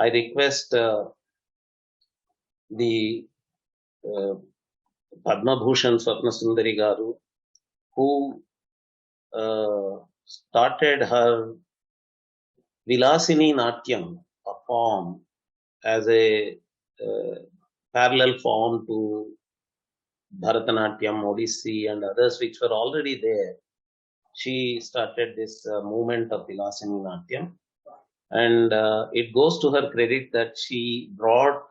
I request the Padma Bhushan Swapnasundari Garu, who started her Vilasini Natyam, a form, as a parallel form to Bharatanatyam, Odissi, and others which were already there. She started this movement of Vilasini Natyam, and it goes to her credit that she brought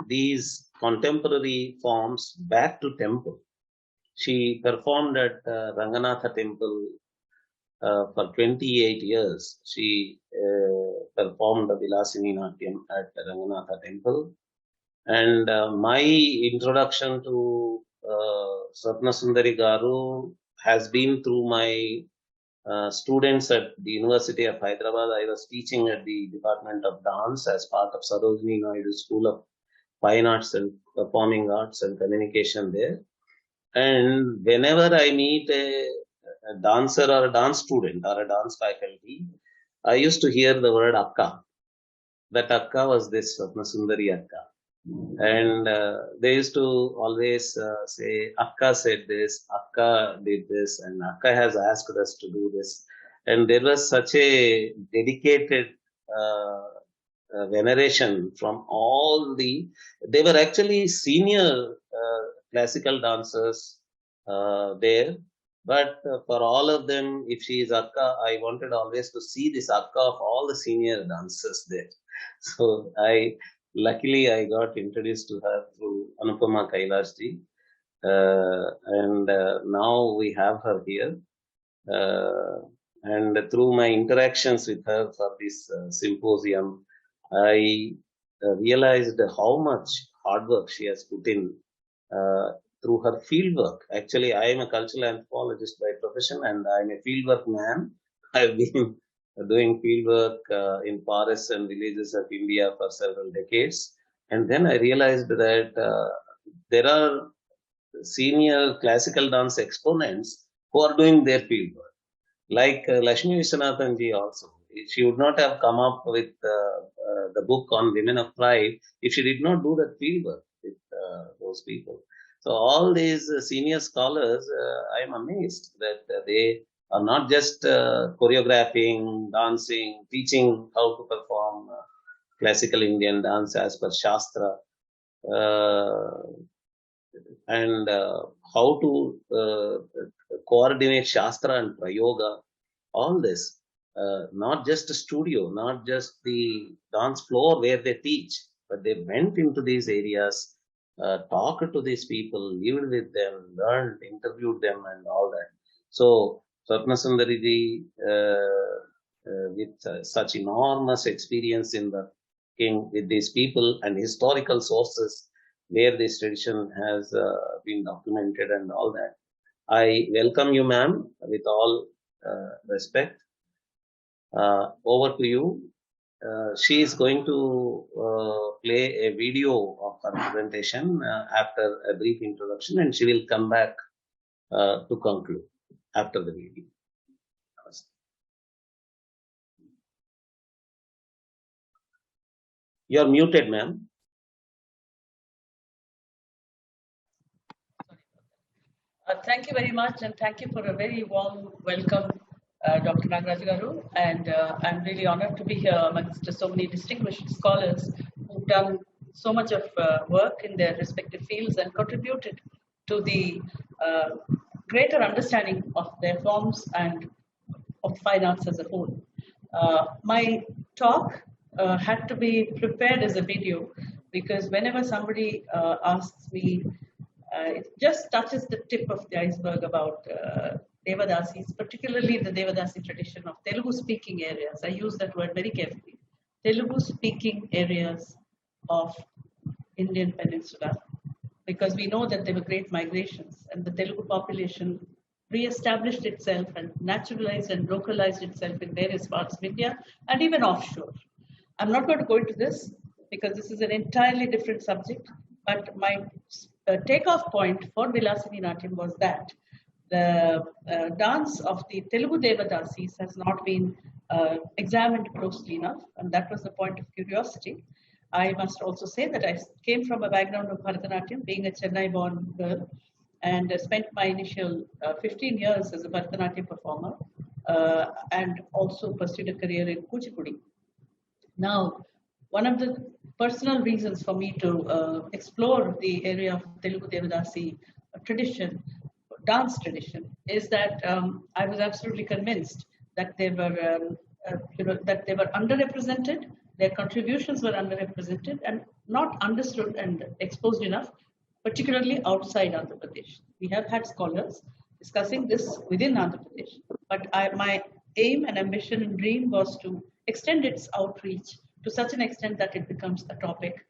these contemporary forms back to temple. She performed at Ranganatha temple for 28 years. She performed the Vilasini Natyam at Ranganatha temple. And my introduction to Swapnasundari Garu has been through my students at the University of Hyderabad. I was teaching at the Department of Dance as part of Sarojini Naidu School of Fine Arts and Performing Arts and Communication there. And whenever I meet a dancer or a dance student or a dance faculty, I used to hear the word Akka. That Akka was this Swapnasundari Akka. And they used to always say, Akka said this, Akka did this, and Akka has asked us to do this. And there was such a dedicated veneration from all they were actually senior classical dancers there. But for all of them, if she is Akka, I wanted always to see this Akka of all the senior dancers there. So luckily, I got introduced to her through Anupama Kailashji, and now we have her here. And through my interactions with her for this symposium, I realized how much hard work she has put in through her field work. Actually, I am a cultural anthropologist by profession, and I'm a field work man. I've been doing field work in forests and villages of India for several decades. And then I realized that there are senior classical dance exponents who are doing their field work. Like Lakshmi Viswanathan ji also. She would not have come up with the book on Women of Pride if she did not do that field work with those people. So all these senior scholars, I am amazed that they are not just choreographing, dancing, teaching how to perform classical Indian dance as per Shastra, and how to coordinate Shastra and Prayoga, all this. Not just a studio, not just the dance floor where they teach, but they went into these areas, talked to these people, lived with them, learned, interviewed them, and all that. So, Swapnasundari ji, with such enormous experience in working with these people and historical sources where this tradition has been documented and all that, I welcome you, ma'am, with all respect. Over to you. She is going to play a video of her presentation after a brief introduction, and she will come back to conclude after the video. You are muted, ma'am. Thank you very much, and thank you for a very warm welcome, Dr. Nagaraj Garu. And I'm really honored to be here amongst so many distinguished scholars who've done so much of work in their respective fields and contributed to the greater understanding of their forms and of fine arts as a whole. My talk had to be prepared as a video because whenever somebody asks me, it just touches the tip of the iceberg about Devadasis, particularly the Devadasi tradition of Telugu-speaking areas. I use that word very carefully. Telugu-speaking areas of Indian Peninsula, because we know that there were great migrations and the Telugu population re-established itself and naturalized and localized itself in various parts of India and even offshore. I'm not going to go into this because this is an entirely different subject, but my takeoff point for Vilasini Natyam was that the dance of the Telugu Devadasis has not been examined closely enough, and that was the point of curiosity. I must also say that I came from a background of Bharatanatyam, being a Chennai-born girl, and spent my initial 15 years as a Bharatanatyam performer, and also pursued a career in Kuchipudi. Now, one of the personal reasons for me to explore the area of Telugu Devadasi tradition, dance tradition, is that I was absolutely convinced that they were, that they were underrepresented. Their contributions were underrepresented and not understood and exposed enough, particularly outside Andhra Pradesh. We have had scholars discussing this within Andhra Pradesh, but my aim and ambition and dream was to extend its outreach to such an extent that it becomes a topic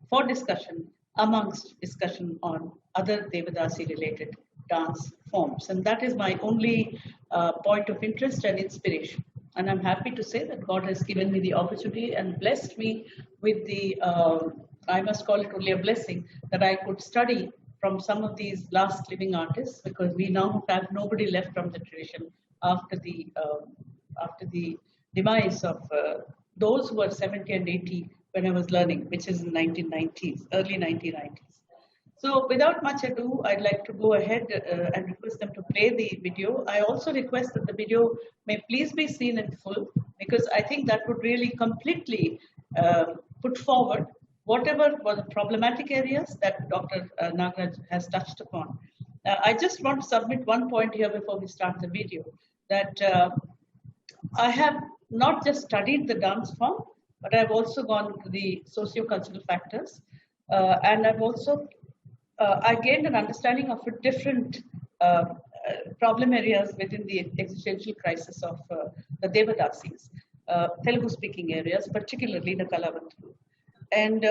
for discussion amongst discussion on other Devadasi related dance forms. And that is my only point of interest and inspiration. And I'm happy to say that God has given me the opportunity and blessed me with the, I must call it only a blessing, that I could study from some of these last living artists, because we now have nobody left from the tradition after the demise of those who were 70 and 80 when I was learning, which is in 1990s, early 1990s. So without much ado, I'd like to go ahead and request them to play the video. I also request that the video may please be seen in full, because I think that would really completely put forward whatever were the problematic areas that Dr. Nagaraj has touched upon. I just want to submit one point here before we start the video, that I have not just studied the dance form, but I've also gone to the socio-cultural factors, and I've also I gained an understanding of different problem areas within the existential crisis of the Devadasis, Telugu-speaking areas, particularly the Kalavantu. And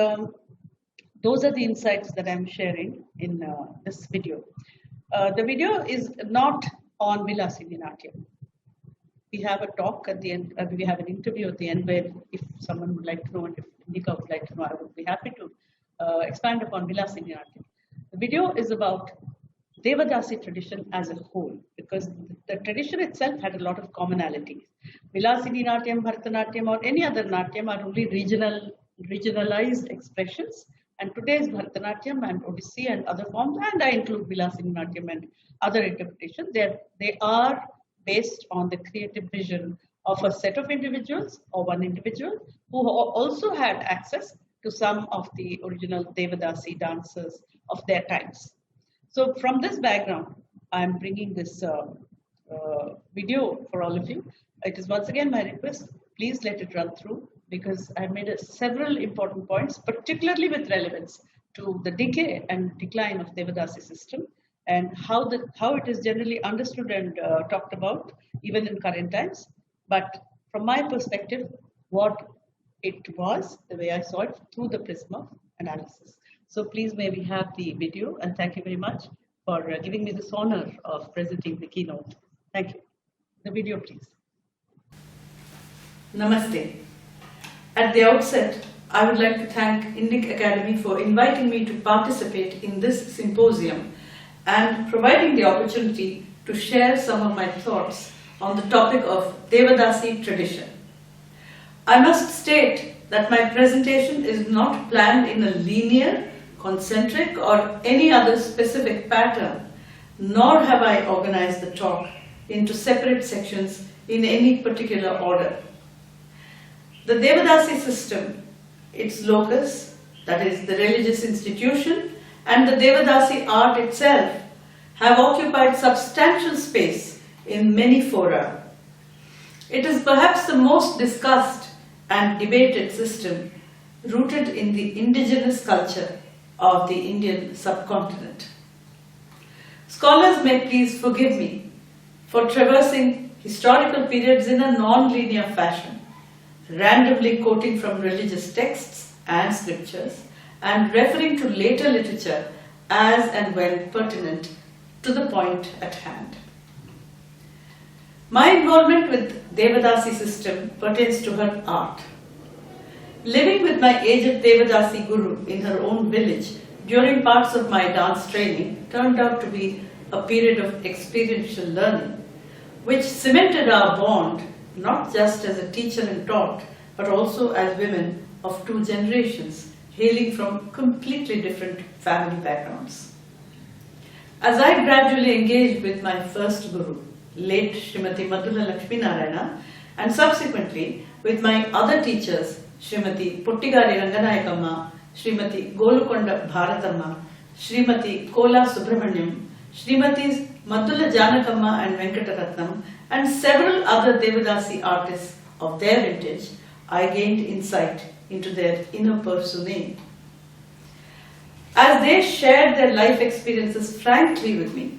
those are the insights that I'm sharing in this video. The video is not on Vilasini Natyam. We have a talk at the end, we have an interview at the end where if someone would like to know and if Indika would like to know, I would be happy to expand upon Vilasini Natyam. The video is about Devadasi tradition as a whole, because the tradition itself had a lot of commonalities. Vilasini Natyam, Bharatanatyam, or any other Natyam are only regionalized expressions, and today's Bharatanatyam and Odissi and other forms, and I include Vilasini Natyam and other interpretations, they are based on the creative vision of a set of individuals or one individual who also had access to some of the original Devadasi dancers of their times. So from this background, I'm bringing this video for all of you. It is once again my request, please let it run through, because I made several important points, particularly with relevance to the decay and decline of Devadasi system, and how it is generally understood and talked about even in current times. But from my perspective, what it was, the way I saw it through the prism of analysis. So please may we have the video, and thank you very much for giving me this honor of presenting the keynote. Thank you. The video, please. Namaste. At the outset, I would like to thank Indic Academy for inviting me to participate in this symposium and providing the opportunity to share some of my thoughts on the topic of Devadasi tradition. I must state that my presentation is not planned in a linear, concentric or any other specific pattern, nor have I organized the talk into separate sections in any particular order. The Devadasi system, its locus, that is the religious institution, and the Devadasi art itself have occupied substantial space in many fora. It is perhaps the most discussed and debated system rooted in the indigenous culture of the Indian subcontinent. Scholars may please forgive me for traversing historical periods in a non-linear fashion, randomly quoting from religious texts and scriptures and referring to later literature as and when pertinent to the point at hand. My involvement with Devadasi system pertains to her art. Living with my aged Devadasi guru in her own village during parts of my dance training turned out to be a period of experiential learning, which cemented our bond not just as a teacher and taught, but also as women of two generations, hailing from completely different family backgrounds. As I gradually engaged with my first guru, late Srimati Madhula Lakshmi Narayana, and subsequently with my other teachers, Srimati Pottigari Ranganayakamma, Srimati Golukonda Bharatamma, Srimati Kola Subramanyam, Srimatis Madhula Janakamma and Venkataratnam, and several other Devadasi artists of their vintage, I gained insight into their inner personae. As they shared their life experiences frankly with me,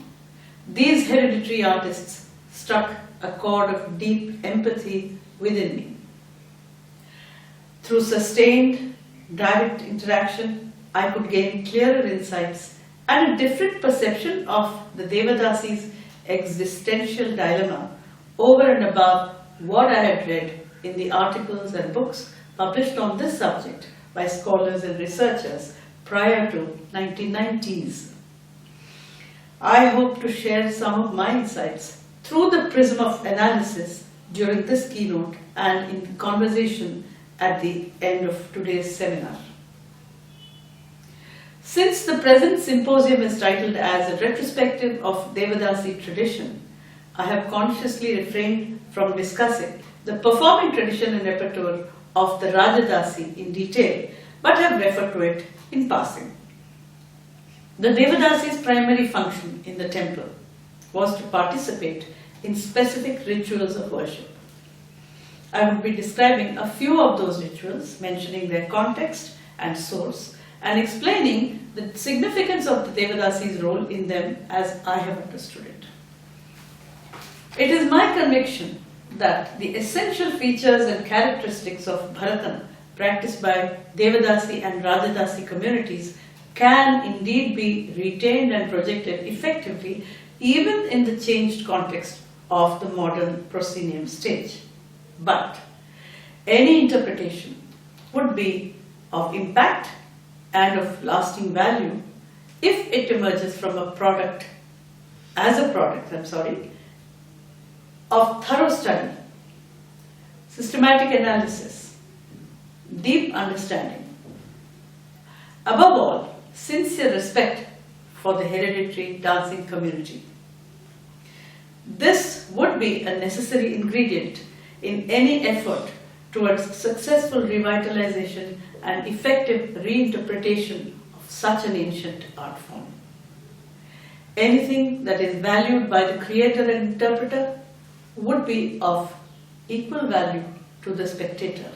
these hereditary artists struck a chord of deep empathy within me. Through sustained, direct interaction, I could gain clearer insights and a different perception of the Devadasi's existential dilemma over and above what I had read in the articles and books published on this subject by scholars and researchers prior to 1990s. I hope to share some of my insights through the prism of analysis during this keynote and in conversation at the end of today's seminar. Since the present symposium is titled as a retrospective of Devadasi tradition, I have consciously refrained from discussing the performing tradition and repertoire of the Rajadasi in detail, but have referred to it in passing. The Devadasi's primary function in the temple was to participate in specific rituals of worship. I would be describing a few of those rituals, mentioning their context and source, and explaining the significance of the Devadasi's role in them as I have understood it. It is my conviction that the essential features and characteristics of Bharatam practiced by Devadasi and Rajadasi communities can indeed be retained and projected effectively even in the changed context of the modern proscenium stage. But any interpretation would be of impact and of lasting value if it emerges from a product of thorough study, systematic analysis, deep understanding, above all, sincere respect for the hereditary dancing community. This would be a necessary ingredient in any effort towards successful revitalization and effective reinterpretation of such an ancient art form. Anything that is valued by the creator and interpreter would be of equal value to the spectator.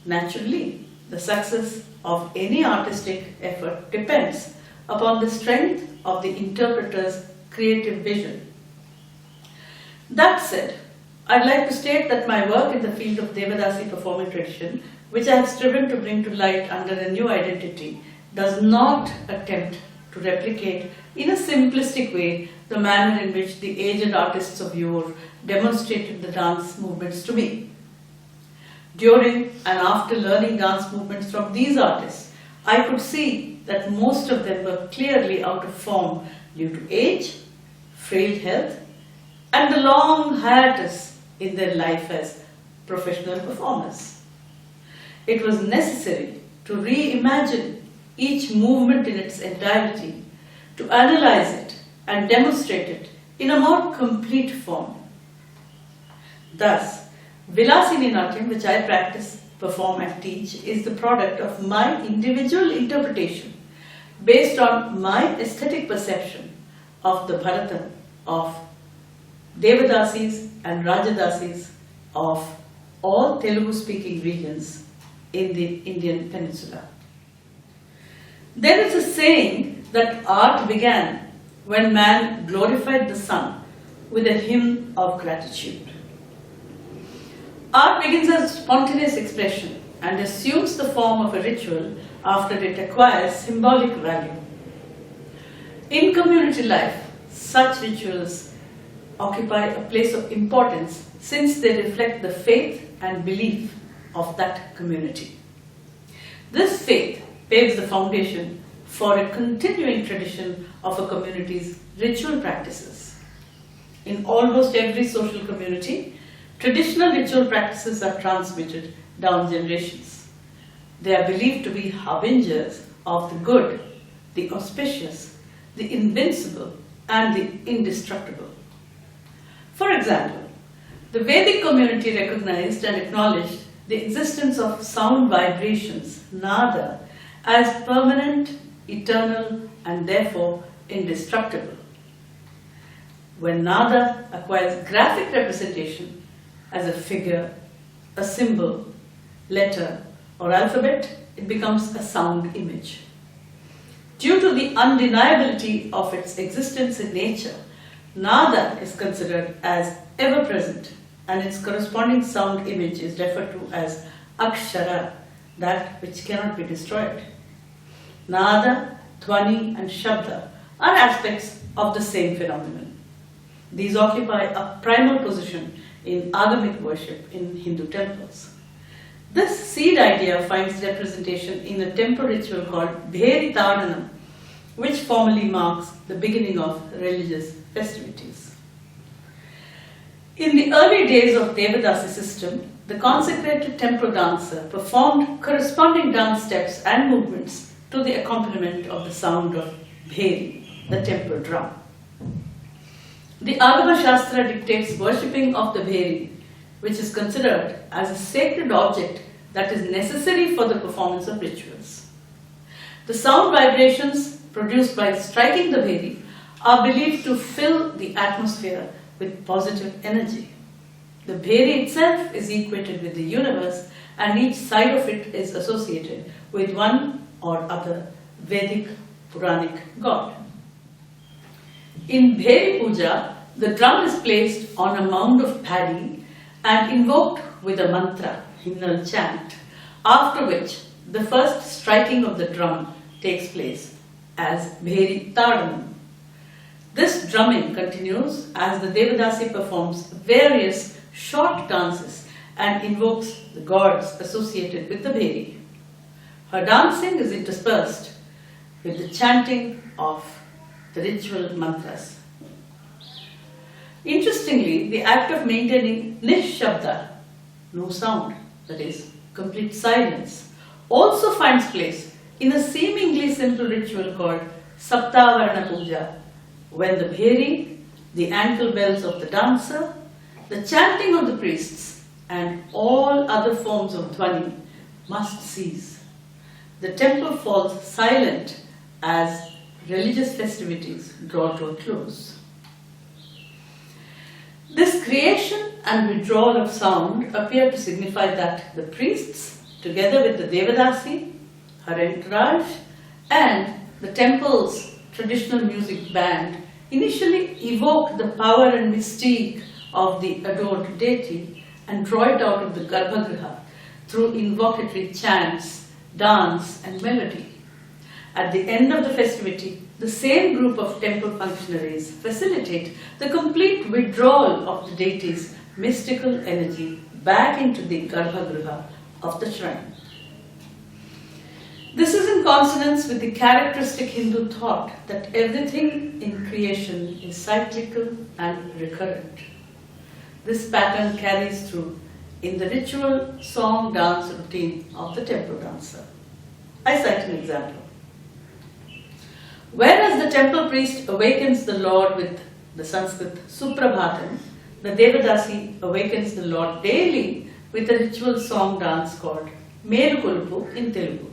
Naturally, the success of any artistic effort depends upon the strength of the interpreter's creative vision. That said, I'd like to state that my work in the field of Devadasi performing tradition, which I have striven to bring to light under a new identity, does not attempt to replicate in a simplistic way the manner in which the aged artists of yore demonstrated the dance movements to me. During and after learning dance movements from these artists, I could see that most of them were clearly out of form due to age, frail health, and the long hiatus in their life as professional performers. It was necessary to reimagine each movement in its entirety, to analyze it and demonstrate it in a more complete form. Thus, Vilasini Natyam, which I practice, perform and teach, is the product of my individual interpretation based on my aesthetic perception of the Bharatam of Devadasis and Rajadasis of all Telugu-speaking regions in the Indian peninsula. There is a saying that art began when man glorified the sun with a hymn of gratitude. Art begins as spontaneous expression and assumes the form of a ritual after it acquires symbolic value. In community life, such rituals occupy a place of importance since they reflect the faith and belief of that community. This faith paves the foundation for a continuing tradition of a community's ritual practices. In almost every social community, traditional ritual practices are transmitted down generations. They are believed to be harbingers of the good, the auspicious, the invincible, and the indestructible. For example, the Vedic community recognized and acknowledged the existence of sound vibrations, nada, as permanent, eternal, and therefore indestructible. When nada acquires graphic representation as a figure, a symbol, letter, or alphabet, it becomes a sound image. Due to the undeniability of its existence in nature, nada is considered as ever-present, and its corresponding sound image is referred to as akshara, that which cannot be destroyed. Nada, dhvani, and shabda are aspects of the same phenomenon. These occupy a primal position in agamic worship in Hindu temples. This seed idea finds representation in a temple ritual called Bheri Tadanam, which formally marks the beginning of religious festivities. In the early days of Devadasi system, the consecrated temple dancer performed corresponding dance steps and movements to the accompaniment of the sound of Bheri, the temple drum. The Agama Shastra dictates worshipping of the Bheri, which is considered as a sacred object that is necessary for the performance of rituals. The sound vibrations produced by striking the Bheri are believed to fill the atmosphere with positive energy. The Bheri itself is equated with the universe, and each side of it is associated with one or other Vedic Puranic god. In Bheri Puja, the drum is placed on a mound of paddy and invoked with a mantra, hymnal chant, after which the first striking of the drum takes place as Bheri Tadanam. This drumming continues as the Devadasi performs various short dances and invokes the gods associated with the Bheri. Her dancing is interspersed with the chanting of the ritual mantras. Interestingly, the act of maintaining nishabda, no sound, that is, complete silence, also finds place in a seemingly simple ritual called Saptavarana Puja, when the Bheri, the ankle bells of the dancer, the chanting of the priests, and all other forms of dhvani must cease. The temple falls silent as religious festivities draw to a close. This creation and withdrawal of sound appear to signify that the priests, together with the Devadasi, her entourage, and the temple's traditional music band, initially evoke the power and mystique of the adored deity and draw it out of the Garbhagriha through invocatory chants, dance, and melody. At the end of the festivity, the same group of temple functionaries facilitate the complete withdrawal of the deity's mystical energy back into the Garbhagriha of the shrine. This is in consonance with the characteristic Hindu thought that everything in creation is cyclical and recurrent. This pattern carries through in the ritual song dance routine of the temple dancer. I cite an example. Whereas the temple priest awakens the Lord with the Sanskrit Suprabhatam, the Devadasi awakens the Lord daily with a ritual song dance called Melu Kolupu in Telugu.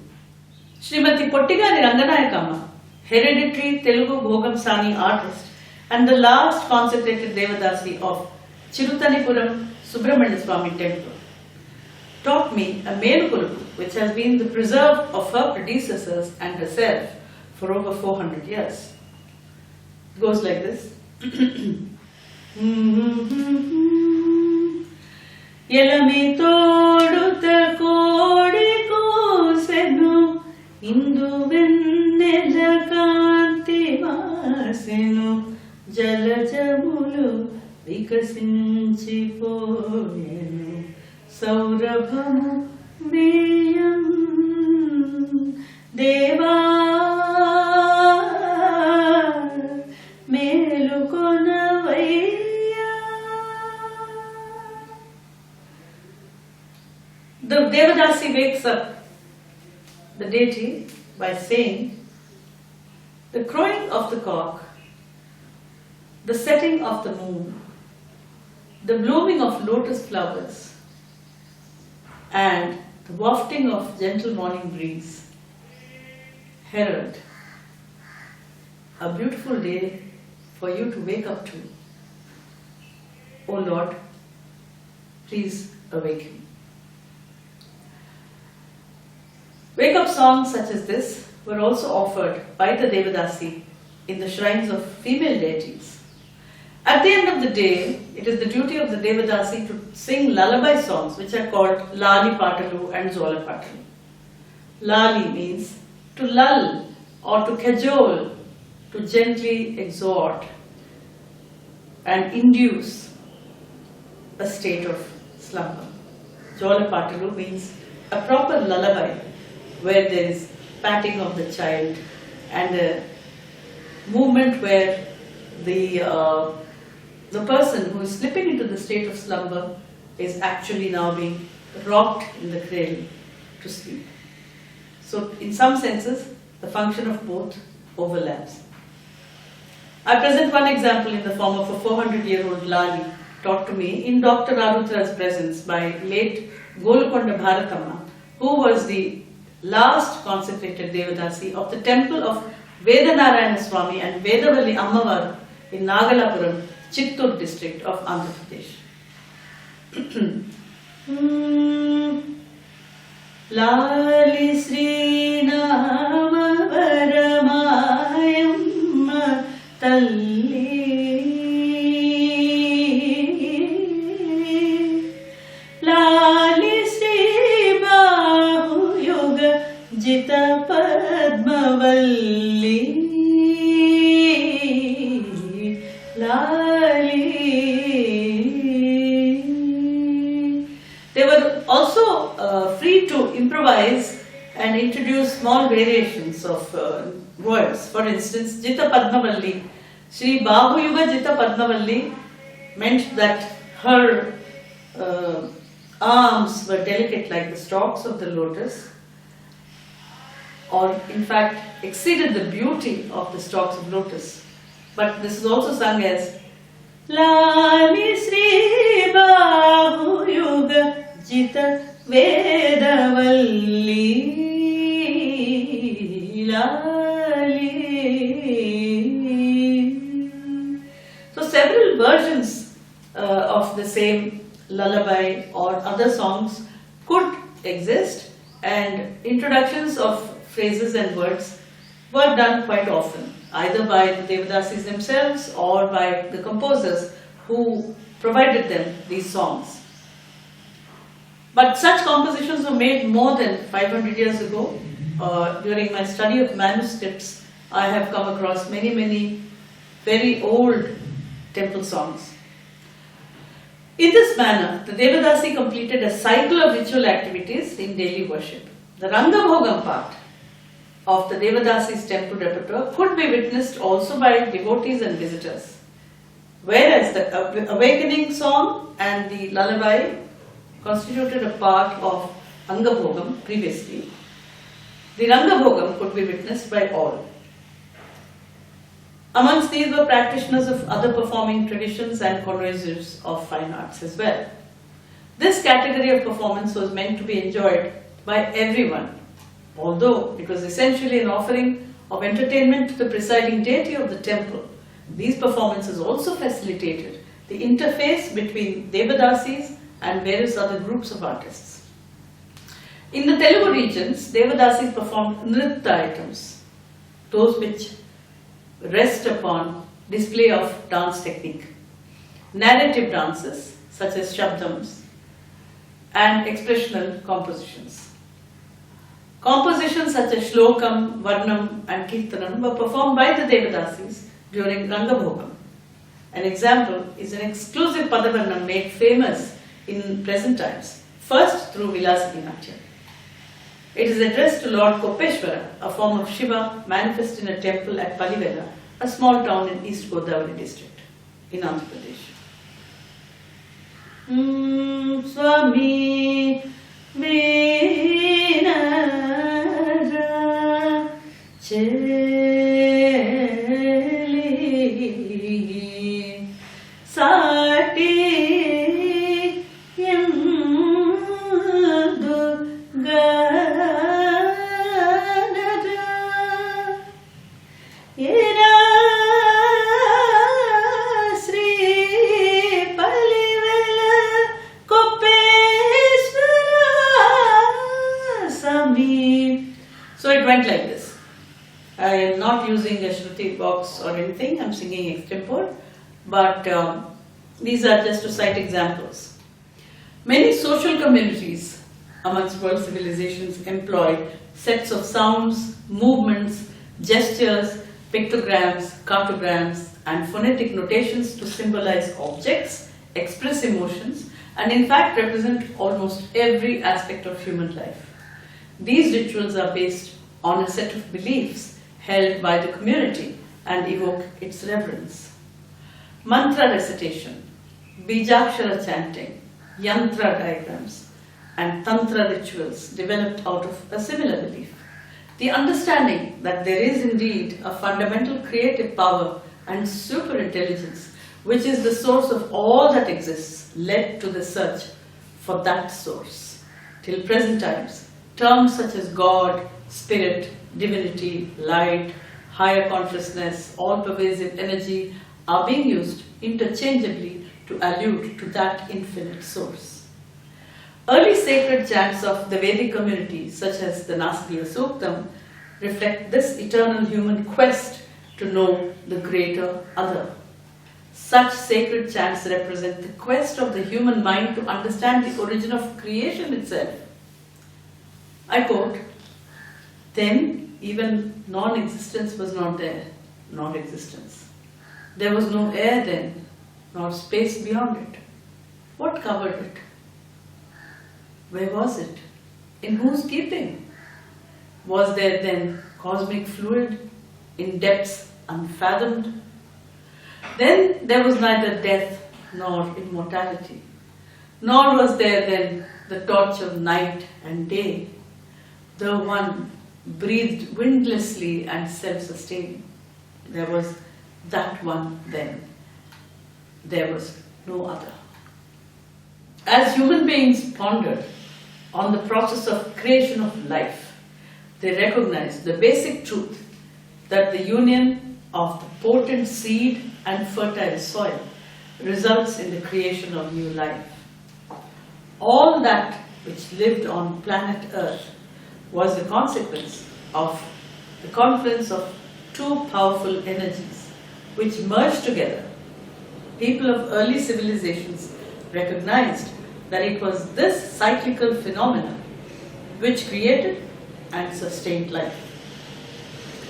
Srimati Pottigari Ranganayakama, hereditary Telugu Bhogam Sani artist and the last consecrated Devadasi of Chirutanipuram Subramanya Swami temple, taught me a Melu Kolupu which has been the preserve of her predecessors and herself for over 400 years. It goes like this. Yelami toduta kodi kosenu Indu vennela kanti vasenu Jalajamulu vikasinchi poyenu Saurabhamu viyam Deva deity by saying, the crowing of the cock, the setting of the moon, the blooming of lotus flowers, and the wafting of gentle morning breeze herald a beautiful day for you to wake up to. O Lord, please awaken. Wake-up songs such as this were also offered by the Devadasi in the shrines of female deities. At the end of the day, it is the duty of the Devadasi to sing lullaby songs which are called Lali Patalu and Zola Patalu. Lali means to lull or to cajole, to gently exhort and induce a state of slumber. Zola Patalu means a proper lullaby where there is patting of the child and a movement where the person who is slipping into the state of slumber is actually now being rocked in the cradle to sleep. So in some senses, the function of both overlaps. I present one example in the form of a 400-year-old Lali taught to me in Dr. Arudra's presence by late Golukonda Bharatamma, who was the last consecrated Devadasi of the temple of Vedanarayana Swami and Vedavalli Ammavaru in Nagalapuram, Chittur district of Andhra Pradesh. Lali Sri Nama Varamayamma Talli Lali Sri Bahu Yuga Jita Padma Valli They were also free to improvise and introduce small variations of words. For instance, Jita Padmavalli, Sri Bahu Yuga Jita Padmavalli meant that her arms were delicate like the stalks of the lotus, or in fact exceeded the beauty of the stalks of lotus. But this is also sung as Lali Sri Bahu Yuga Jita Vedavalli Lali. So several versions of the same lullaby or other songs could exist, and introductions of phrases and words were done quite often, either by the Devadasis themselves or by the composers who provided them these songs. But such compositions were made more than 500 years ago. During my study of manuscripts, I have come across many very old temple songs. In this manner, the Devadasi completed a cycle of ritual activities in daily worship. The Rangabhogam part of the Devadasi's temple repertoire could be witnessed also by devotees and visitors. Whereas the awakening song and the lullaby constituted a part of Angabhogam previously, the Rangabhogam could be witnessed by all. Amongst these were practitioners of other performing traditions and connoisseurs of fine arts as well. This category of performance was meant to be enjoyed by everyone, although it was essentially an offering of entertainment to the presiding deity of the temple. These performances also facilitated the interface between Devadasis and various other groups of artists. In the Telugu regions, Devadasis performed nritta items, those which rest upon display of dance technique, narrative dances such as shabdams, and expressional compositions. Compositions such as Shlokam, Varnam and Kirtanam were performed by the Devadasis during Rangabhogam. An example is an exclusive Padavarnam made famous in present times, first through Vilasati Natya. It is addressed to Lord Kopeshwara, a form of Shiva manifest in a temple at Palivela, a small town in East Godavari district in Andhra Pradesh. Swami Veena Cheli Sati Yandu Ganada Ira Sri Palivela Kopeswara Sami. So it went like this. I am not using a Shruti box or anything, I am singing extempore, but these are just to cite examples. Many social communities amongst world civilizations employ sets of sounds, movements, gestures, pictograms, cartograms, and phonetic notations to symbolize objects, express emotions, and in fact represent almost every aspect of human life. These rituals are based on a set of beliefs held by the community and evoke its reverence. Mantra recitation, Bijakshara chanting, Yantra diagrams, and Tantra rituals developed out of a similar belief. The understanding that there is indeed a fundamental creative power and superintelligence which is the source of all that exists led to the search for that source. Till present times, terms such as God, Spirit, Divinity, Light, Higher Consciousness, All-Pervasive Energy are being used interchangeably to allude to that infinite source. Early sacred chants of the Vedic community, such as the Nasadiya Suktam, reflect this eternal human quest to know the greater other. Such sacred chants represent the quest of the human mind to understand the origin of creation itself. I quote, "Then even non-existence was not there, not existence. There was no air then, nor space beyond it. What covered it? Where was it? In whose keeping? Was there then cosmic fluid in depths unfathomed? Then there was neither death nor immortality, nor was there then the torch of night and day. The one breathed windlessly and self-sustaining. There was that one then. There was no other." As human beings pondered on the process of creation of life, they recognized the basic truth that the union of the potent seed and fertile soil results in the creation of new life. All that which lived on planet Earth was the consequence of the confluence of two powerful energies which merged together. People of early civilizations recognized that it was this cyclical phenomenon which created and sustained life.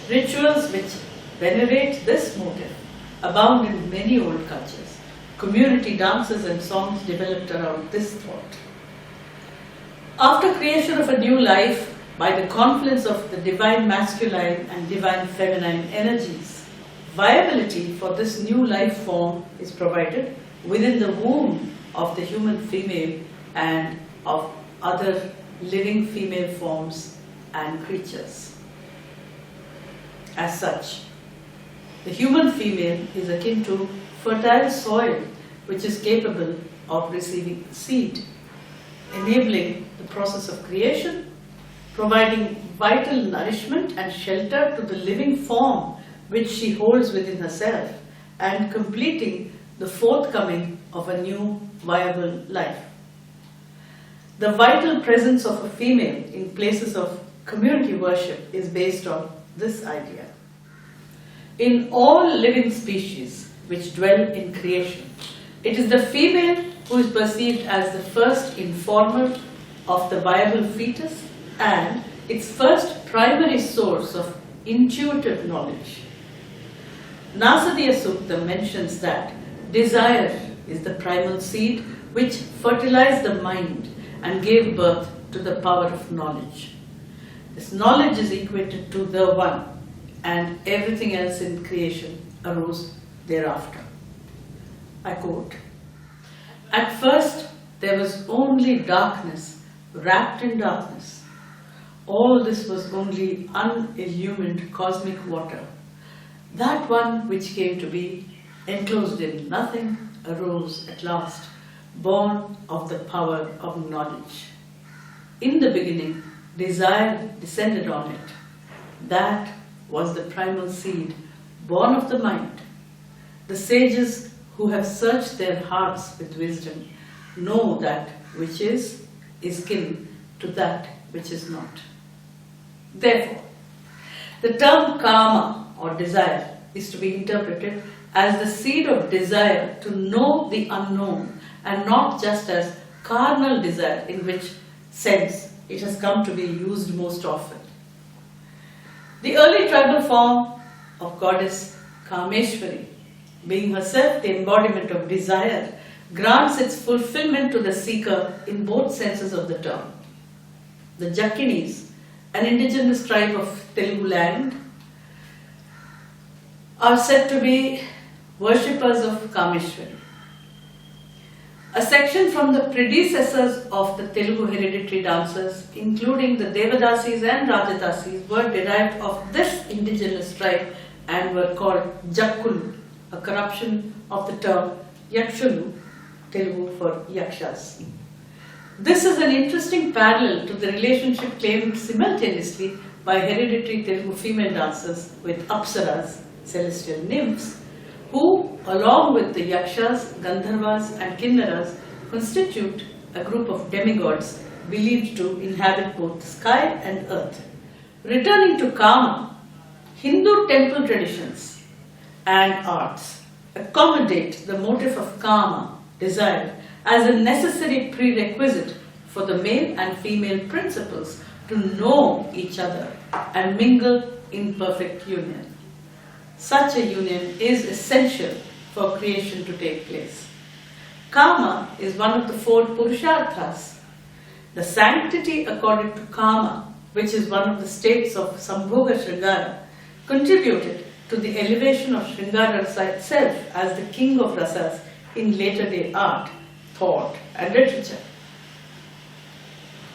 Rituals which venerate this motive abound in many old cultures. Community dances and songs developed around this thought. After creation of a new life, by the confluence of the divine masculine and divine feminine energies, viability for this new life form is provided within the womb of the human female and of other living female forms and creatures. As such, the human female is akin to fertile soil which is capable of receiving seed, enabling the process of creation, providing vital nourishment and shelter to the living form which she holds within herself, and completing the forthcoming of a new viable life. The vital presence of a female in places of community worship is based on this idea. In all living species which dwell in creation, it is the female who is perceived as the first informer of the viable fetus and its first primary source of intuitive knowledge. Nasadiya Sukta mentions that desire is the primal seed which fertilized the mind and gave birth to the power of knowledge. This knowledge is equated to the One, and everything else in creation arose thereafter. I quote, "At first there was only darkness, wrapped in darkness. all this was only unillumined cosmic water. That one which came to be, enclosed in nothing, arose at last, born of the power of knowledge. In the beginning, desire descended on it. That was the primal seed, born of the mind. The sages who have searched their hearts with wisdom know that which is kin to that which is not. Therefore, the term karma or desire is to be interpreted as the seed of desire to know the unknown and not just as carnal desire, in which sense it has come to be used most often. The early tribal form of goddess Kameshwari, being herself the embodiment of desire, grants its fulfillment to the seeker in both senses of the term. The Jakkinis, an indigenous tribe of Telugu land, are said to be worshippers of Kameshwari. A section from the predecessors of the Telugu hereditary dancers, including the Devadasis and Rajadasis, were derived of this indigenous tribe and were called Jakkulu, a corruption of the term Yakshulu, Telugu for Yakshas. This is an interesting parallel to the relationship claimed simultaneously by hereditary Telugu female dancers with Apsaras, celestial nymphs, who, along with the Yakshas, Gandharvas and Kinnaras, constitute a group of demigods believed to inhabit both sky and earth. Returning to Kama, Hindu temple traditions and arts accommodate the motive of Kama, desire, as a necessary prerequisite for the male and female principles to know each other and mingle in perfect union. Such a union is essential for creation to take place. Kama is one of the four Purusharthas. The sanctity accorded to Kama, which is one of the states of Sambhoga Sringara, contributed to the elevation of Sringara Rasa itself as the king of rasas in later day art, thought and literature.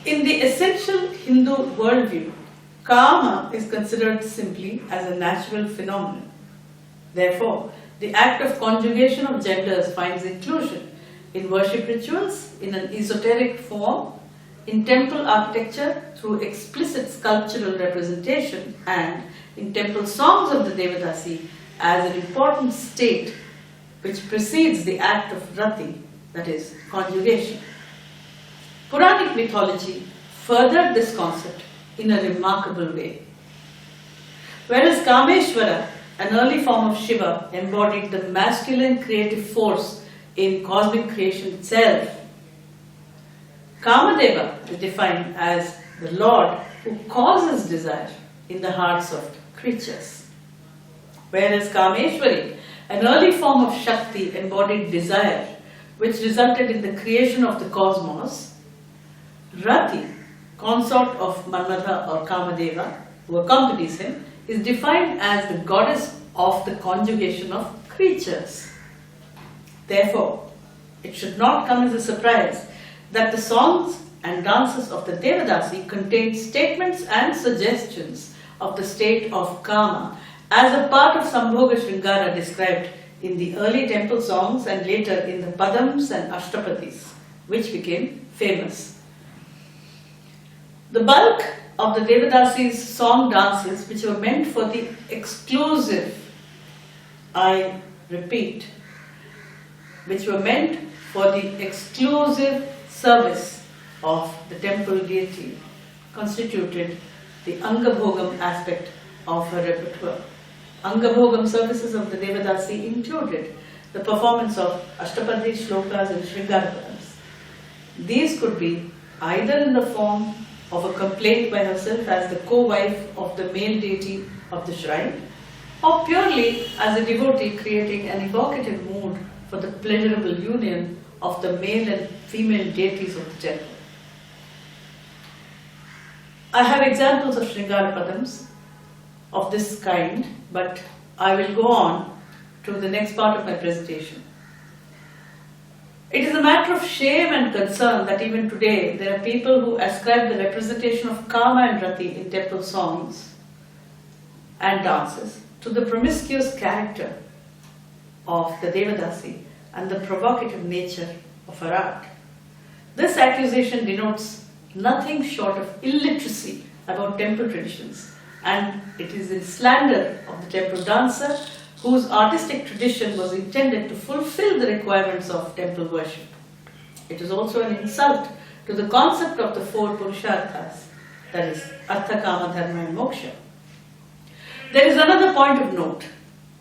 In the essential Hindu worldview, Kama is considered simply as a natural phenomenon. Therefore, the act of conjugation of genders finds inclusion in worship rituals in an esoteric form, in temple architecture through explicit sculptural representation, and in temple songs of the Devadasi as an important state which precedes the act of rati, that is, conjugation. Puranic mythology furthered this concept in a remarkable way. Whereas Kameshwara, an early form of Shiva, embodied the masculine creative force in cosmic creation itself, Kamadeva is defined as the Lord who causes desire in the hearts of creatures. Whereas Kameshwari, an early form of Shakti, embodied desire, which resulted in the creation of the cosmos, Rati, consort of Manmadha or Kamadeva, who accompanies him, is defined as the goddess of the conjugation of creatures. Therefore, it should not come as a surprise that the songs and dances of the Devadasi contain statements and suggestions of the state of Kama as a part of Sambhoga Sringara described in the early temple songs and later in the Padams and Ashtapatis, which became famous. The bulk of the Devadasi's song dances, which were meant for the exclusive, I repeat, which were meant for the exclusive service of the temple deity, constituted the Angabhogam aspect of her repertoire. Angabhogam services of the Devadasi included the performance of Ashtapadi, Shlokas and Shringarapadams. These could be either in the form of a complaint by herself as the co-wife of the male deity of the shrine, or purely as a devotee creating an evocative mood for the pleasurable union of the male and female deities of the temple. I have examples of Shringarapadams of this kind, but I will go on to the next part of my presentation. It is a matter of shame and concern that even today there are people who ascribe the representation of Kama and Rati in temple songs and dances to the promiscuous character of the Devadasi and the provocative nature of her art. This accusation denotes nothing short of illiteracy about temple traditions, and it is in slander of the temple dancer whose artistic tradition was intended to fulfill the requirements of temple worship. It is also an insult to the concept of the four Purusharthas, that is, Artha, Kama, Dharma and Moksha. There is another point of note.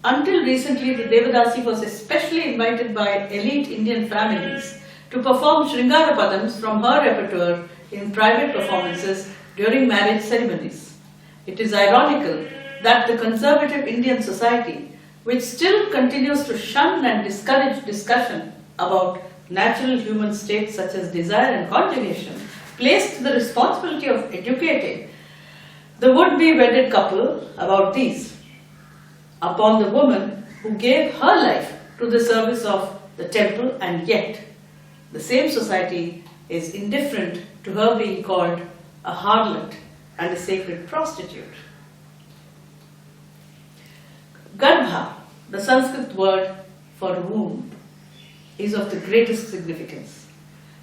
Until recently, the Devadasi was especially invited by elite Indian families to perform Sringara Padams from her repertoire in private performances during marriage ceremonies. It is ironical that the conservative Indian society, which still continues to shun and discourage discussion about natural human states such as desire and conjugation, placed the responsibility of educating the would-be wedded couple about these upon the woman who gave her life to the service of the temple, and yet the same society is indifferent to her being called a harlot and a sacred prostitute. Garbha, the Sanskrit word for womb, is of the greatest significance.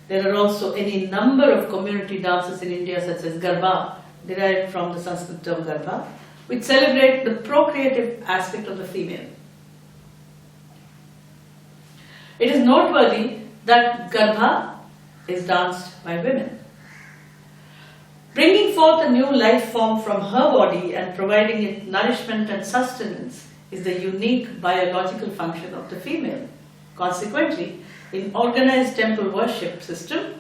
There are also any number of community dances in India such as Garba, derived from the Sanskrit term Garbha, which celebrate the procreative aspect of the female. It is noteworthy that Garbha is danced by women. Bringing forth a new life form from her body and providing it nourishment and sustenance is the unique biological function of the female. Consequently, in organized temple worship system,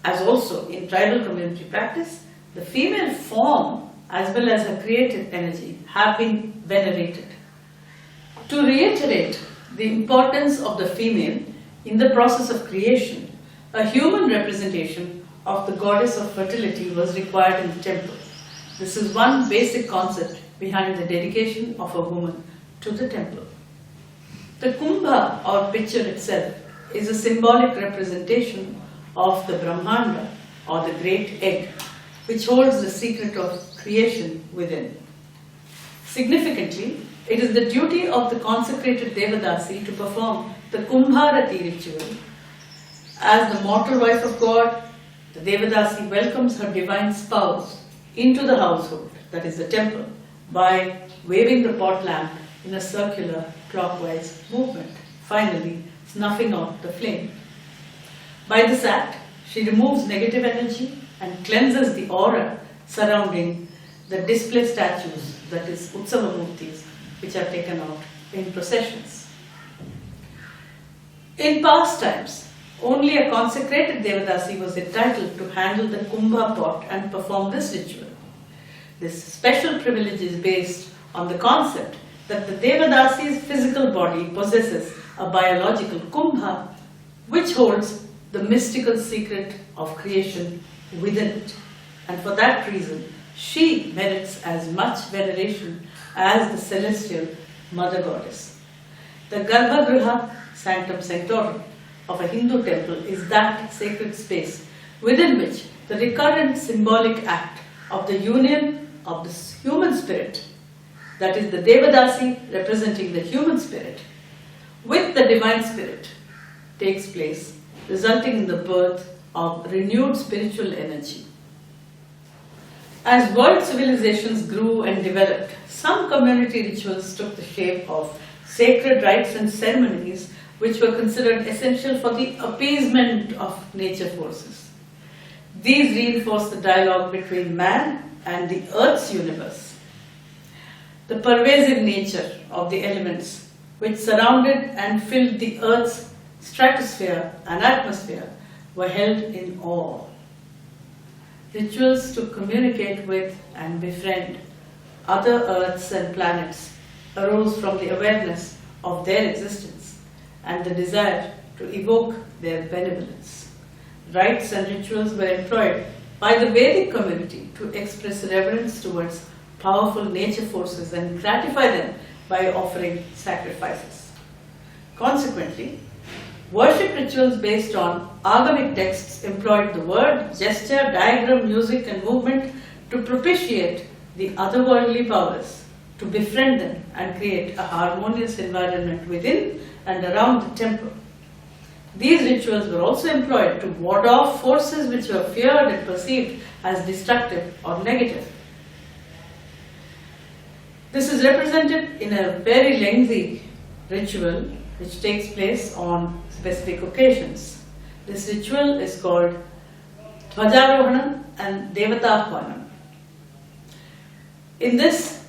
as also in tribal community practice, the female form as well as her creative energy have been venerated. To reiterate the importance of the female in the process of creation, a human representation of the goddess of fertility was required in the temple. This is one basic concept behind the dedication of a woman to the temple. The kumbha or pitcher itself is a symbolic representation of the Brahmanda or the great egg, which holds the secret of creation within. Significantly, it is the duty of the consecrated Devadasi to perform the Kumbharati ritual. As the mortal wife of God, the Devadasi welcomes her divine spouse into the household, that is the temple, by waving the pot lamp in a circular clockwise movement, finally snuffing out the flame. By this act, she removes negative energy and cleanses the aura surrounding the display statues, that is Utsava Murtis, which are taken out in processions. In past times, only a consecrated Devadasi was entitled to handle the Kumbha pot and perform this ritual. This special privilege is based on the concept that the Devadasi's physical body possesses a biological Kumbha, which holds the mystical secret of creation within it. And for that reason, she merits as much veneration as the celestial Mother Goddess. The Garbhagriha, Sanctum Sanctorum, of a Hindu temple is that sacred space within which the recurrent symbolic act of the union of the human spirit, that is the Devadasi representing the human spirit, with the divine spirit takes place, resulting in the birth of renewed spiritual energy. As world civilizations grew and developed, some community rituals took the shape of sacred rites and ceremonies which were considered essential for the appeasement of nature forces. These reinforced the dialogue between man and the Earth's universe. The pervasive nature of the elements which surrounded and filled the Earth's stratosphere and atmosphere were held in awe. Rituals to communicate with and befriend other Earths and planets arose from the awareness of their existence and the desire to evoke their benevolence. Rites and rituals were employed by the Vedic community to express reverence towards powerful nature forces and gratify them by offering sacrifices. Consequently, Worship rituals based on agamic texts employed the word, gesture, diagram, music and movement to propitiate the otherworldly powers, to befriend them and create a harmonious environment within and around the temple. These rituals were also employed to ward off forces which were feared and perceived as destructive or negative. This is represented in a very lengthy ritual which takes place on specific occasions. This ritual is called Dhwajarohanam and Devatahvanam. In this,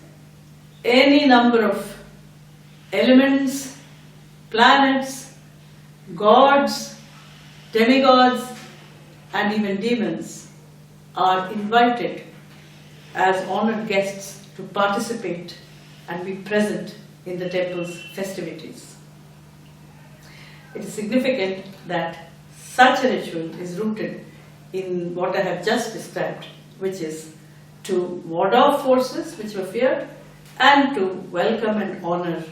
any number of elements, planets, gods, demigods, and even demons are invited as honored guests to participate and be present in the temple's festivities. It is significant that such a ritual is rooted in what I have just described, which is to ward off forces which were feared and to welcome and honor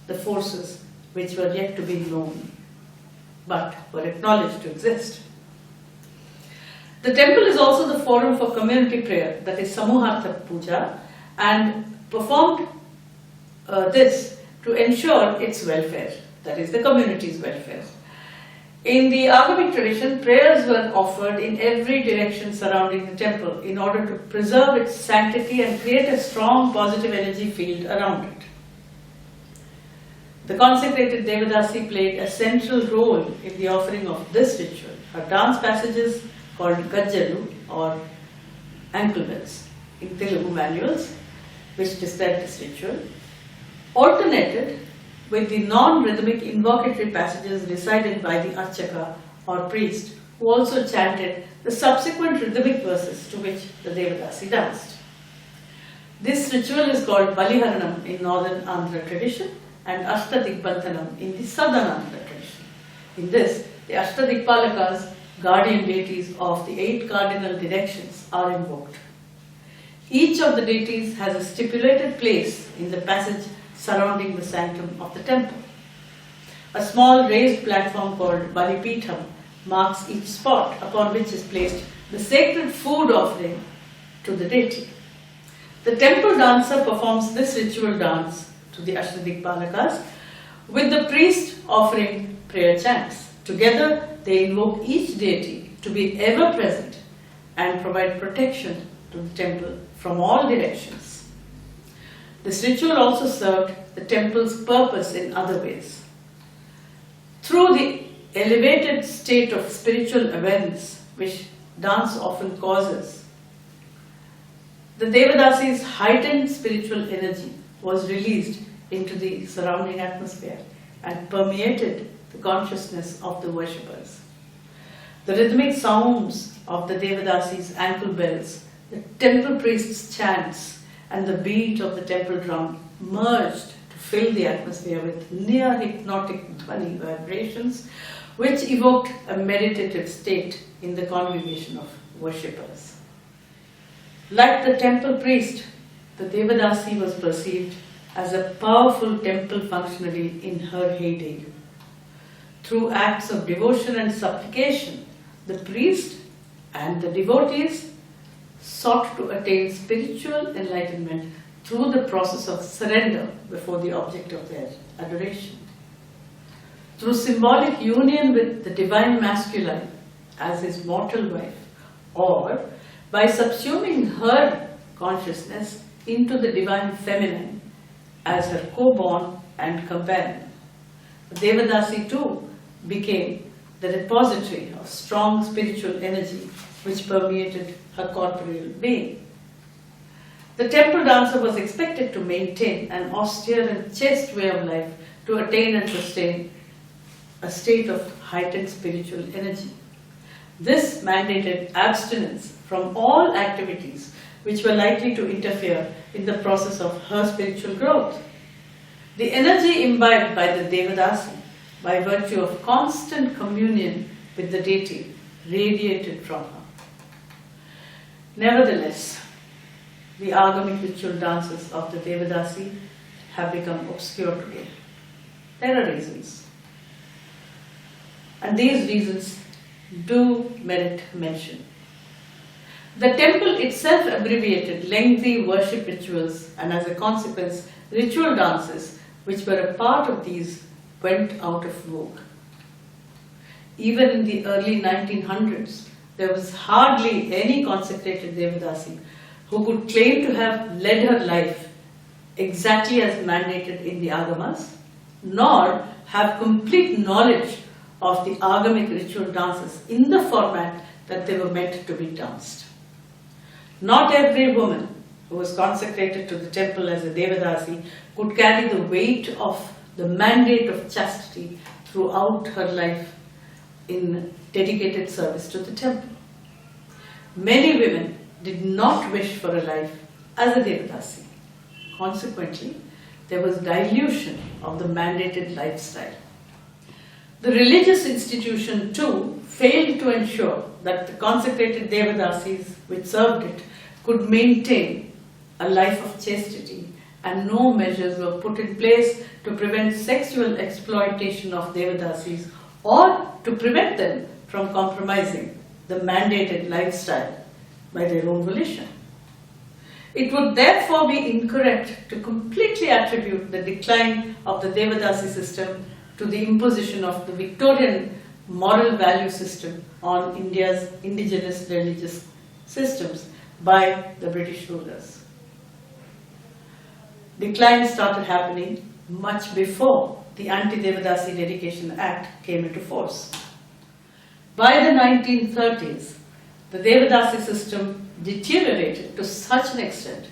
the forces which were yet to be known but were acknowledged to exist. The temple is also the forum for community prayer, that is Samuhartha Puja, and performed this to ensure its welfare, that is the community's welfare. In the Agamic tradition, prayers were offered in every direction surrounding the temple in order to preserve its sanctity and create a strong positive energy field around it. The consecrated Devadasi played a central role in the offering of this ritual. Her dance passages, called Gajjalu or ankle bells in Telugu manuals, which describe this ritual, alternated with the non-rhythmic invocatory passages recited by the Archaka or priest, who also chanted the subsequent rhythmic verses to which the Devadasi danced. This ritual is called Baliharanam in northern Andhra tradition and Ashtadikbantanam in the southern Andhra tradition. In this, the Ashtadikpalakas, guardian deities of the 8 cardinal directions, are invoked. Each of the deities has a stipulated place in the passage surrounding the sanctum of the temple. A small raised platform called Balipitham marks each spot upon which is placed the sacred food offering to the deity. The temple dancer performs this ritual dance to the Ashtadikpalakas with the priest offering prayer chants. Together they invoke each deity to be ever present and provide protection to the temple from all directions. This ritual also served the temple's purpose in other ways. Through the elevated state of spiritual awareness which dance often causes, the Devadasi's heightened spiritual energy was released into the surrounding atmosphere and permeated the consciousness of the worshippers. The rhythmic sounds of the Devadasi's ankle bells, the temple priest's chants, and the beat of the temple drum merged to fill the atmosphere with near hypnotic dhvani vibrations, which evoked a meditative state in the congregation of worshippers. Like the temple priest, the Devadasi was perceived as a powerful temple functionary in her heyday. Through acts of devotion and supplication, the priest and the devotees sought to attain spiritual enlightenment through the process of surrender before the object of their adoration. Through symbolic union with the divine masculine as his mortal wife, or by subsuming her consciousness into the divine feminine as her co-born and companion, Devadasi too became the repository of strong spiritual energy which permeated her corporeal being. The temple dancer was expected to maintain an austere and chaste way of life to attain and sustain a state of heightened spiritual energy. This mandated abstinence from all activities which were likely to interfere in the process of her spiritual growth. The energy imbibed by the Devadasi, by virtue of constant communion with the deity, radiated from her. Nevertheless, the Agamic ritual dances of the Devadasi have become obscure today. There are reasons. and these reasons do merit mention. The temple itself abbreviated lengthy worship rituals, and as a consequence, ritual dances which were a part of these went out of vogue. Even in the early 1900s, there was hardly any consecrated Devadasi who could claim to have led her life exactly as mandated in the Agamas, nor have complete knowledge of the Agamic ritual dances in the format that they were meant to be danced. Not every woman who was consecrated to the temple as a Devadasi could carry the weight of the mandate of chastity throughout her life in dedicated service to the temple. Many women did not wish for a life as a Devadasi. Consequently, there was dilution of the mandated lifestyle. The religious institution too failed to ensure that the consecrated Devadasis which served it could maintain a life of chastity, and no measures were put in place to prevent sexual exploitation of Devadasis or to prevent them from compromising the mandated lifestyle by their own volition. It would therefore be incorrect to completely attribute the decline of the Devadasi system to the imposition of the Victorian moral value system on India's indigenous religious systems by the British rulers. Decline started happening much before the Anti-Devadasi Dedication Act came into force. By the 1930s, the Devadasi system deteriorated to such an extent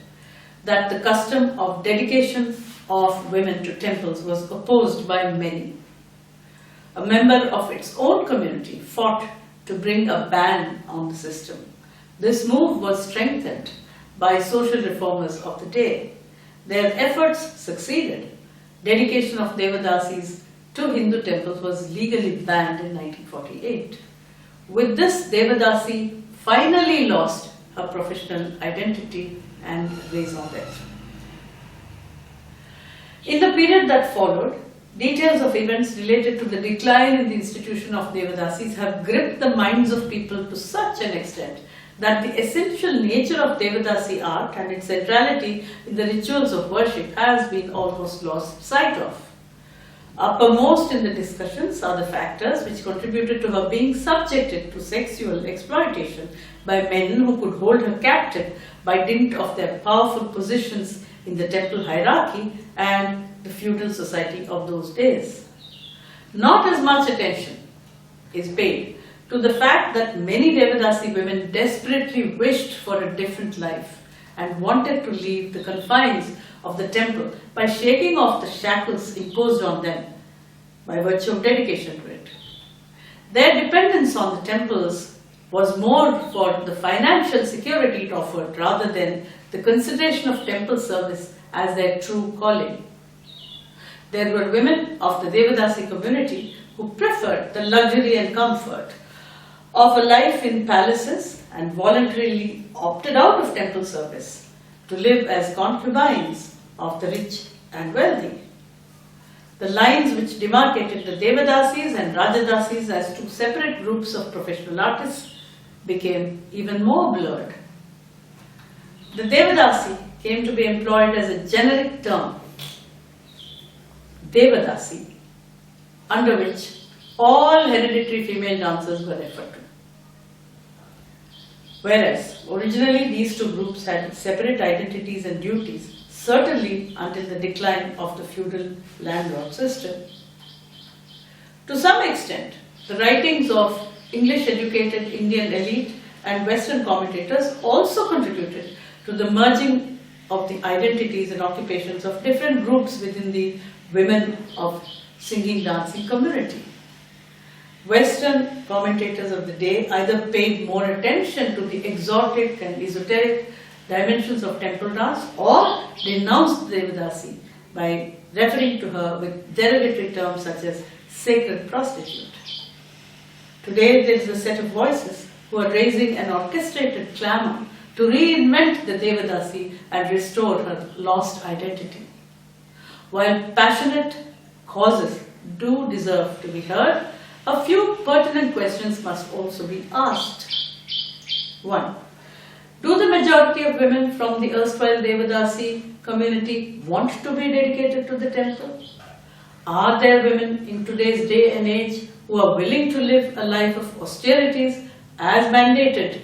that the custom of dedication of women to temples was opposed by many. A member of its own community fought to bring a ban on the system. This move was strengthened by social reformers of the day. Their efforts succeeded. Dedication of Devadasis to Hindu temples was legally banned in 1948. With this, Devadasi finally lost her professional identity and raison d'etre. In the period that followed, details of events related to the decline in the institution of Devadasis have gripped the minds of people to such an extent that the essential nature of Devadasi art and its centrality in the rituals of worship has been almost lost sight of. Uppermost in the discussions are the factors which contributed to her being subjected to sexual exploitation by men who could hold her captive by dint of their powerful positions in the temple hierarchy and the feudal society of those days. Not as much attention is paid to the fact that many Devadasi women desperately wished for a different life and wanted to leave the confines of the temple by shaking off the shackles imposed on them by virtue of dedication to it. Their dependence on the temples was more for the financial security it offered rather than the consideration of temple service as their true calling. There were women of the Devadasi community who preferred the luxury and comfort of a life in palaces and voluntarily opted out of temple service to live as concubines of the rich and wealthy. The lines which demarcated the Devadasis and Rajadasis as two separate groups of professional artists became even more blurred. The Devadasi came to be employed as a generic term, Devadasi, under which all hereditary female dancers were referred to. Whereas originally these two groups had separate identities and duties, certainly until the decline of the feudal landlord system. To some extent, the writings of English-educated Indian elite and Western commentators also contributed to the merging of the identities and occupations of different groups within the women of singing dancing community. Western commentators of the day either paid more attention to the exotic and esoteric dimensions of temple dance or denounced Devadasi by referring to her with derogatory terms such as sacred prostitute. Today there is a set of voices who are raising an orchestrated clamor to reinvent the Devadasi and restore her lost identity. While passionate causes do deserve to be heard, a few pertinent questions must also be asked. 1. Do the majority of women from the erstwhile Devadasi community want to be dedicated to the temple? Are there women in today's day and age who are willing to live a life of austerities as mandated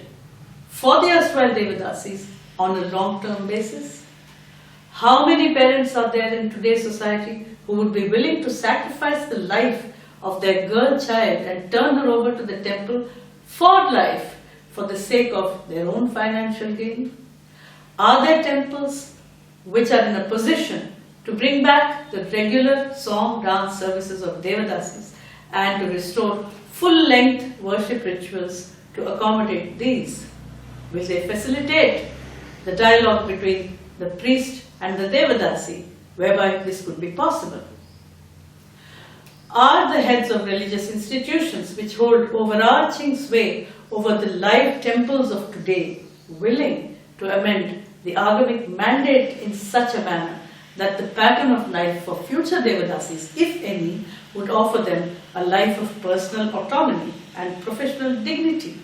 for the erstwhile Devadasis on a long-term basis? How many parents are there in today's society who would be willing to sacrifice the life of their girl child and turn her over to the temple for life for the sake of their own financial gain? Are there temples which are in a position to bring back the regular song dance services of Devadasis and to restore full-length worship rituals to accommodate these? Will they facilitate the dialogue between the priest and the Devadasi, whereby this could be possible? Are the heads of religious institutions which hold overarching sway over the live temples of today willing to amend the agamic mandate in such a manner that the pattern of life for future Devadasis, if any, would offer them a life of personal autonomy and professional dignity?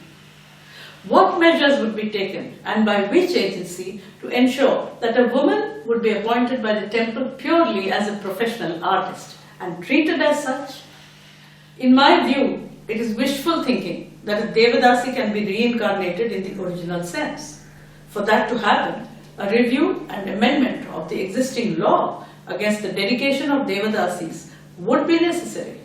What measures would be taken and by which agency to ensure that a woman would be appointed by the temple purely as a professional artist and treated as such? In my view, it is wishful thinking that a Devadasi can be reincarnated in the original sense. For that to happen, a review and amendment of the existing law against the dedication of Devadasis would be necessary.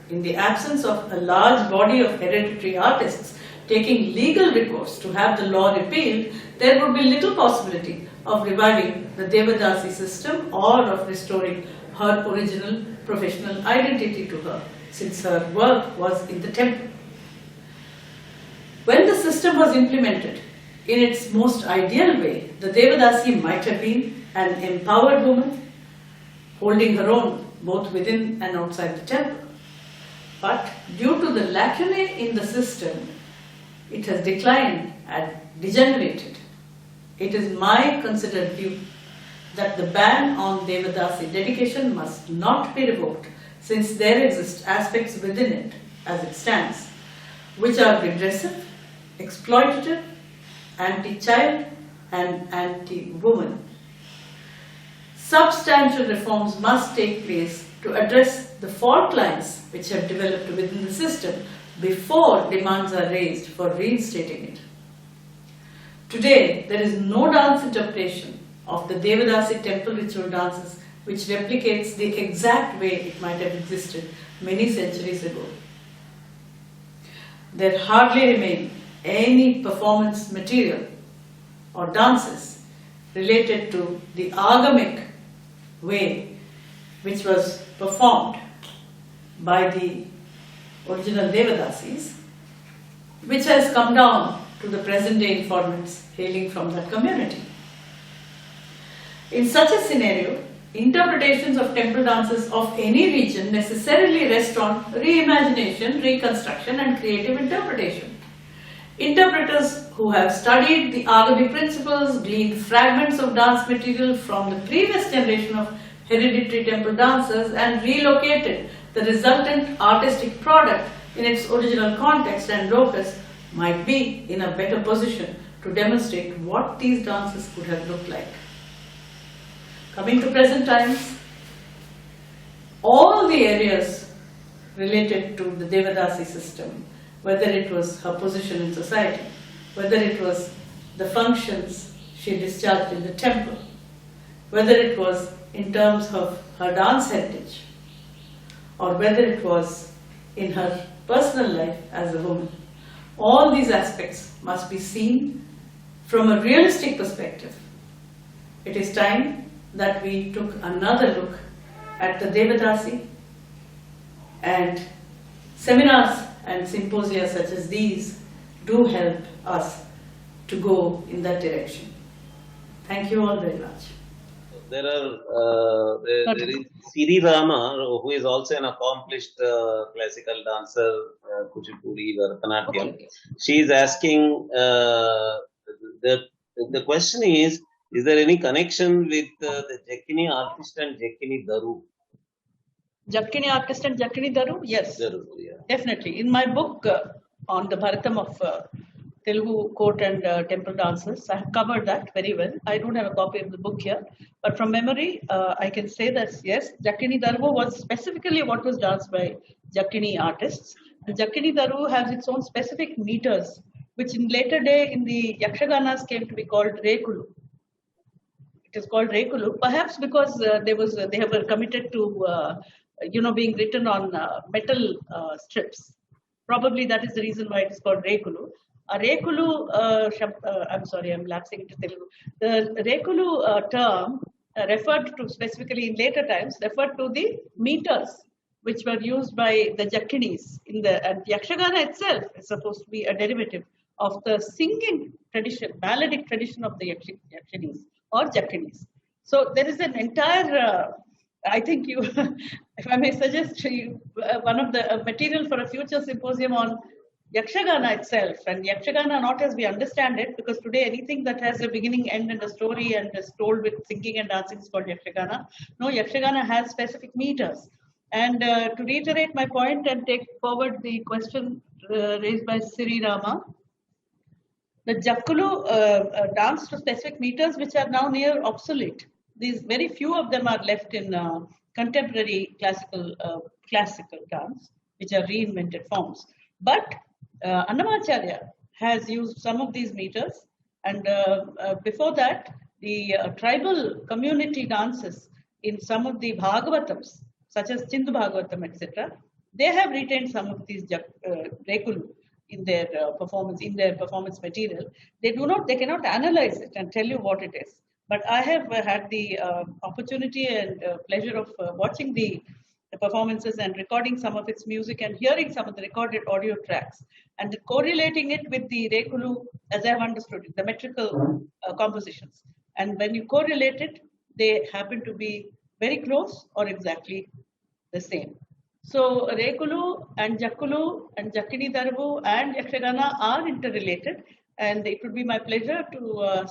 In the absence of a large body of hereditary artists taking legal recourse to have the law repealed, there would be little possibility of reviving the Devadasi system or of restoring her original professional identity to her, since her work was in the temple. When the system was implemented in its most ideal way, the Devadasi might have been an empowered woman, holding her own both within and outside the temple. But due to the lacunae in the system, it has declined and degenerated. It is my considered view that the ban on Devadasi dedication must not be revoked, since there exist aspects within it, as it stands, which are regressive, exploitative, anti-child and anti-woman. Substantial reforms must take place to address the fault lines which have developed within the system before demands are raised for reinstating it. Today, there is no dance interpretation of the Devadasi temple ritual dances which replicates the exact way it might have existed many centuries ago. There hardly remain any performance material or dances related to the agamic way which was performed by the original Devadasis, which has come down to the present day informants hailing from that community. In such a scenario, interpretations of temple dances of any region necessarily rest on reimagination, reconstruction and creative interpretation. Interpreters who have studied the agamic principles, gleaned fragments of dance material from the previous generation of hereditary temple dancers and relocated the resultant artistic product in its original context and locus might be in a better position to demonstrate what these dances could have looked like. Coming to present times, all the areas related to the Devadasi system, whether it was her position in society, whether it was the functions she discharged in the temple, whether it was in terms of her dance heritage, or whether it was in her personal life as a woman, all these aspects must be seen from a realistic perspective. It is time that we took another look at the Devadasi, and seminars and symposia such as these do help us to go in that direction. Thank you all very much. There is Siri Rama, who is also an accomplished classical dancer, Kuchipudi, Bharatanatyam. Okay. She is asking, the question is there any connection with the Jekini artist and Jekini Daru? Jakkini artist and Jakkini Daru? Yes, Yeah. definitely. In my book on the Bharatam of Telugu court and temple dances, I have covered that very well. I don't have a copy of the book here, but from memory, I can say that yes, Jakkini Daru was specifically what was danced by Jakkini artists. And Jakkini Daru has its own specific meters, which in later day in the Yakshaganas came to be called Rekulu. It is called Rekulu, perhaps because they were committed to being written on metal strips. Probably that is the reason why it is called Rekulu. A Rekulu, I'm sorry, I'm lapsing into Telugu. The Rekulu term referred to specifically in later times referred to the meters which were used by the Jakkinis and Yakshagana itself is supposed to be a derivative of the singing tradition, melodic tradition of the Yakshinis or Jakkinis. So there is an entire, I think you, if I may suggest you, one of the material for a future symposium on Yakshagana itself, and Yakshagana not as we understand it, because today anything that has a beginning, end, and a story and is told with singing and dancing is called Yakshagana. No, Yakshagana has specific meters. And to reiterate my point and take forward the question raised by Sri Rama, the Jakkulu dance to specific meters which are now near obsolete. These very few of them are left in contemporary classical dance, which are reinvented forms. But Annamacharya has used some of these meters, and before that, the tribal community dances in some of the Bhagavatams, such as Chindu Bhagavatam, etc., they have retained some of these Rekulu in their performance material. They cannot analyze it and tell you what it is. But I have had the opportunity and pleasure of watching the performances and recording some of its music and hearing some of the recorded audio tracks and correlating it with the Rekulu, as I have understood it, the metrical compositions. And when you correlate it, they happen to be very close or exactly the same. So Rekulu and Jakkulu and Jakkini Daru and Yakshagana are interrelated, and it would be my pleasure to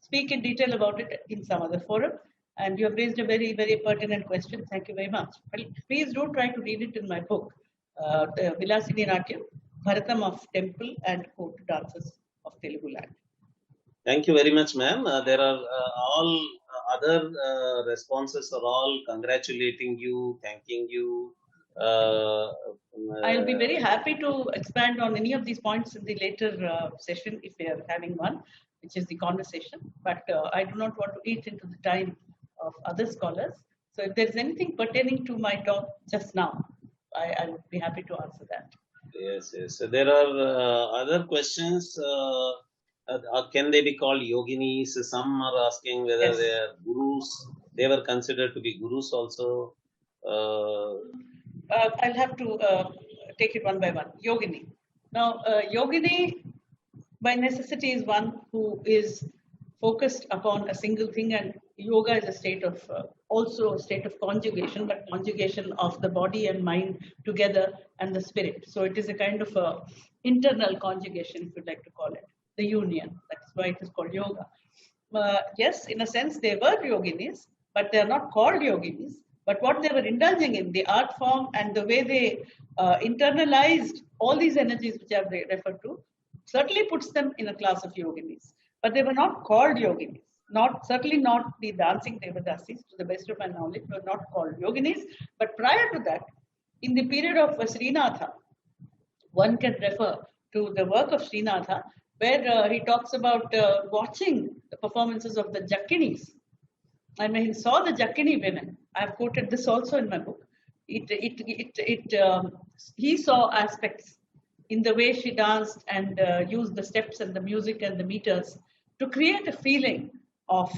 speak in detail about it in some other forum. And you have raised a very, very pertinent question. Thank you very much. Please do try to read it in my book, the Vilasini Natyam, Bharatam of Temple and Court Dances of Telugu Land. Thank you very much, ma'am. There are all other responses are all congratulating you, thanking you. I'll be very happy to expand on any of these points in the later session if we are having one, which is the conversation. But I do not want to eat into the time of other scholars. So if there's anything pertaining to my talk just now, I would be happy to answer that. Yes, yes. So there are other questions. Can they be called yoginis? Some are asking whether Yes. they are gurus. They were considered to be gurus also. I'll have to take it one by one. Yogini. Now, yogini by necessity is one who is focused upon a single thing, and yoga is a state of also a state of conjugation, but conjugation of the body and mind together and the spirit. So it is a kind of a internal conjugation, if you'd like to call it, the union. That's why it is called yoga. Yes, in a sense, they were yoginis, but they are not called yoginis. But what they were indulging in, the art form and the way they internalized all these energies which I've referred to, certainly puts them in a class of yoginis. But they were not called yoginis. Certainly not the dancing Devadasis, to the best of my knowledge, were not called yoginis. But prior to that, in the period of Srinatha, one can refer to the work of Srinatha, where he talks about watching the performances of the Jakkinis. And when he saw the Jakkini women, I have quoted this also in my book. He saw aspects in the way she danced and used the steps and the music and the meters to create a feeling of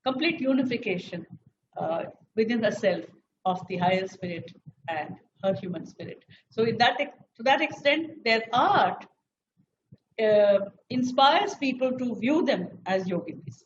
complete unification within herself of the higher spirit and her human spirit. So to that extent, their art inspires people to view them as yoginis.